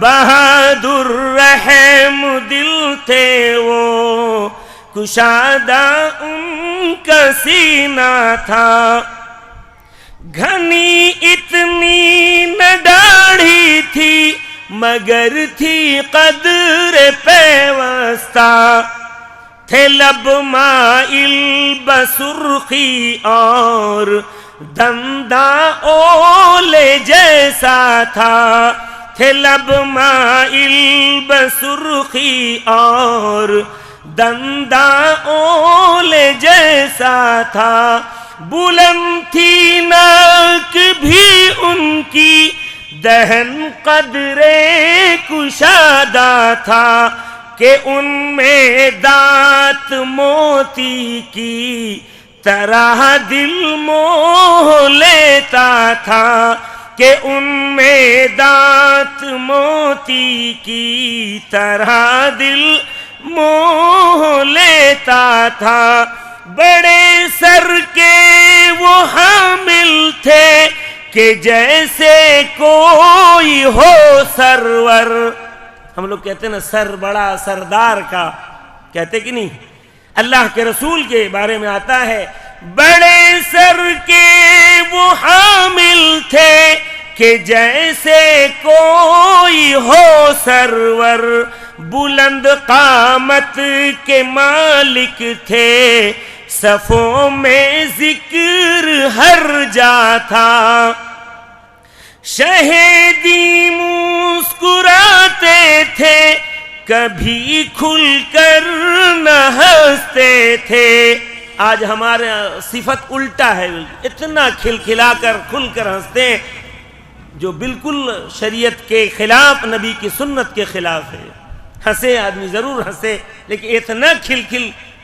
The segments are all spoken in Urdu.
بہادر رحم دل تھے وہ، کشادہ ان کا سینہ تھا، گھنی اتنی نہ داڑھی تھی مگر تھی قدر پیوستہ، تھے لب مائل بسرخی اور دنداں اولے جیسا تھا، تھے لب مائل بسرخی اور دنداں اولے جیسا تھا، بلند تھی ناک بھی ان کی دہن قدر کشادہ تھا، کہ ان میں دانت موتی کی طرح دل موہ لیتا تھا، کہ ان میں دانت موتی کی طرح دل موہ لیتا تھا، بڑے سر کے وہ حامل تھے کہ جیسے کوئی ہو سرور، ہم لوگ کہتے ہیں نا سر بڑا سردار کا، کہتے کہ نہیں؟ اللہ کے رسول کے بارے میں آتا ہے بڑے سر کے وہ حامل تھے کہ جیسے کوئی ہو سرور، بلند قامت کے مالک تھے، صفوں میں ذکر ہر جا تھا، شہیدی مسکراتے تھے کبھی کھل کر نہ ہنستے تھے۔ آج ہمارے صفت الٹا ہے، اتنا کھلکھلا کر کھل کر ہنستے ہیں جو بالکل شریعت کے خلاف، نبی کی سنت کے خلاف ہے۔ ہنسے آدمی ضرور ہنسے لیکن اتنا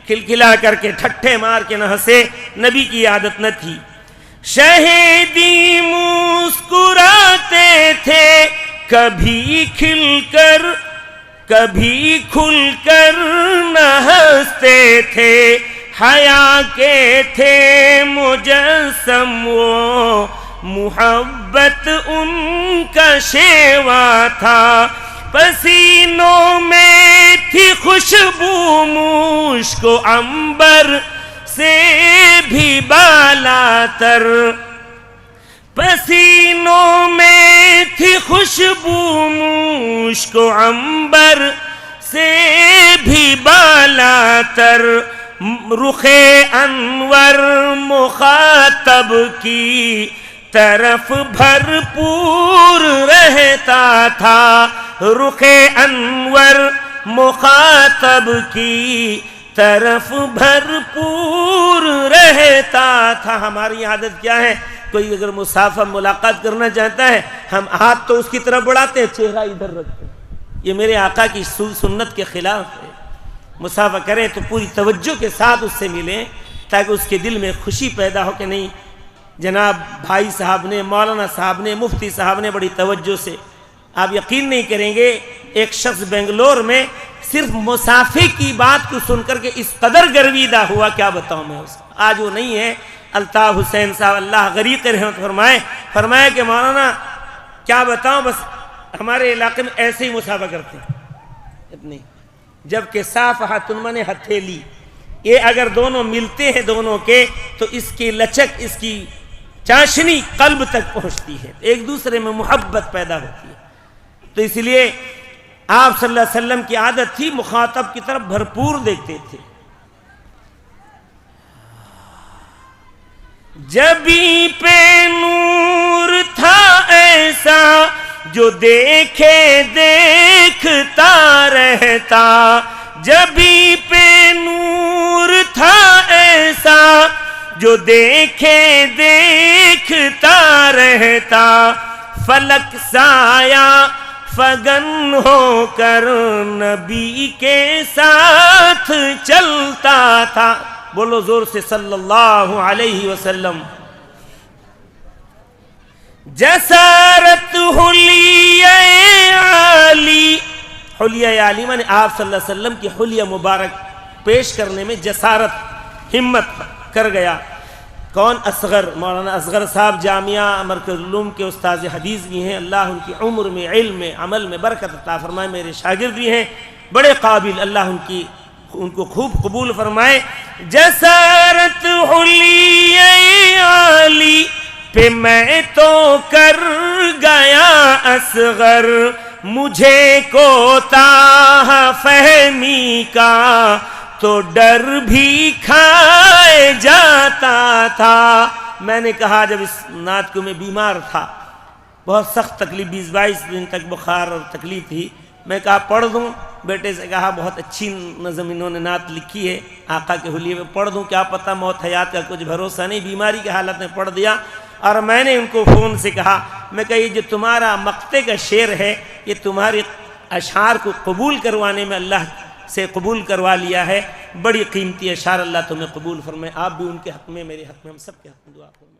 کھلکھلا کر کے ٹھٹھے مار کے نہ ہنسے، نبی کی عادت نہ تھی۔ شہیدی مسکراتے تھے کبھی کھل کر نہ ہنستے تھے، حیا کے تھے مجسم وہ، محبت ان کا شیوا تھا، پسینوں میں تھی خوشبو مشک و عنبر سے بھی بالا تر، پسینوں میں تھی خوشبو مشک و عنبر سے بھی بالا تر، رخ انور مخاطب کی طرف بھرپور رہتا تھا، رخ انور مخاطب کی طرف بھرپور رہتا تھا۔ ہماری عادت کیا ہے؟ کوئی اگر مسافر ملاقات کرنا چاہتا ہے، ہم ہاتھ تو اس کی طرف بڑھاتے ہیں، چہرہ ادھر رکھتے ہیں۔ یہ میرے آقا کی سنت کے خلاف ہے۔ مسافہ کریں تو پوری توجہ کے ساتھ اس سے ملیں تاکہ اس کے دل میں خوشی پیدا ہو کہ نہیں جناب بھائی صاحب نے، مولانا صاحب نے، مفتی صاحب نے بڑی توجہ سے۔ آپ یقین نہیں کریں گے، ایک شخص بنگلور میں صرف مسافے کی بات کو سن کر کے اس قدر گرویدہ ہوا، کیا بتاؤں میں اس کو۔ آج وہ نہیں ہے۔ الطاف حسین صاحب اللہ غریق رحمت فرمائے کہ مولانا کیا بتاؤں، بس ہمارے علاقے میں ایسے ہی مسافہ کرتے ہیں اتنی، جبکہ صافحۃ من ہتھیلی، یہ اگر دونوں ملتے ہیں دونوں کے تو اس کی لچک، اس کی چاشنی قلب تک پہنچتی ہے، ایک دوسرے میں محبت پیدا ہوتی ہے۔ تو اس لیے آپ صلی اللہ علیہ وسلم کی عادت تھی مخاطب کی طرف بھرپور دیکھتے تھے۔ جبیں پہ نور تھا ایسا جو دیکھے دیکھتا رہتا، جبیں پہ نور تھا ایسا جو دیکھے دیکھتا رہتا، فلک سایہ فگن ہو کر نبی کے ساتھ چلتا تھا۔ بولو زور سے صلی اللہ علیہ وسلم۔ جسارت حلیہ عالی، حلیہ عالی مانے آپ صلی اللہ علیہ وسلم کی حلیہ مبارک پیش کرنے میں جسارت، ہمت کر گیا۔ کون؟ اصغر، مولانا اصغر صاحب جامعہ مرکز العلوم کے استاذ حدیث بھی ہیں، اللہ ان کی عمر میں، علم میں، عمل میں برکت عطا فرمائے، میرے شاگرد بھی ہیں، بڑے قابل، اللہ ان کو خوب قبول فرمائے۔ جسارت حلی عالی پہ میں تو کر گیا اصغر، مجھے کوتاہ فہمی کا تو ڈر بھی کھائے جاتا تھا۔ میں نے کہا جب اس نعت کو میں بیمار تھا، بہت سخت تکلیف، 20-22 دن تک بخار اور تکلیف تھی، میں کہا پڑھ دوں، بیٹے سے کہا بہت اچھی نظم انہوں نے نعت لکھی ہے آقا کے حلیے میں، پڑھ دوں، کیا پتہ موت حیات کا کچھ بھروسہ نہیں، بیماری کی حالت میں پڑھ دیا۔ اور میں نے ان کو فون سے کہا، میں کہا یہ جو تمہارا مقطع کا شعر ہے، یہ تمہاری اشعار کو قبول کروانے میں اللہ سے قبول کروا لیا ہے، بڑی قیمتی اشعار، اللہ تمہیں قبول فرمائے، آپ بھی ان کے حق میں، میرے حق میں، ہم سب کے حق میں دعا کریں۔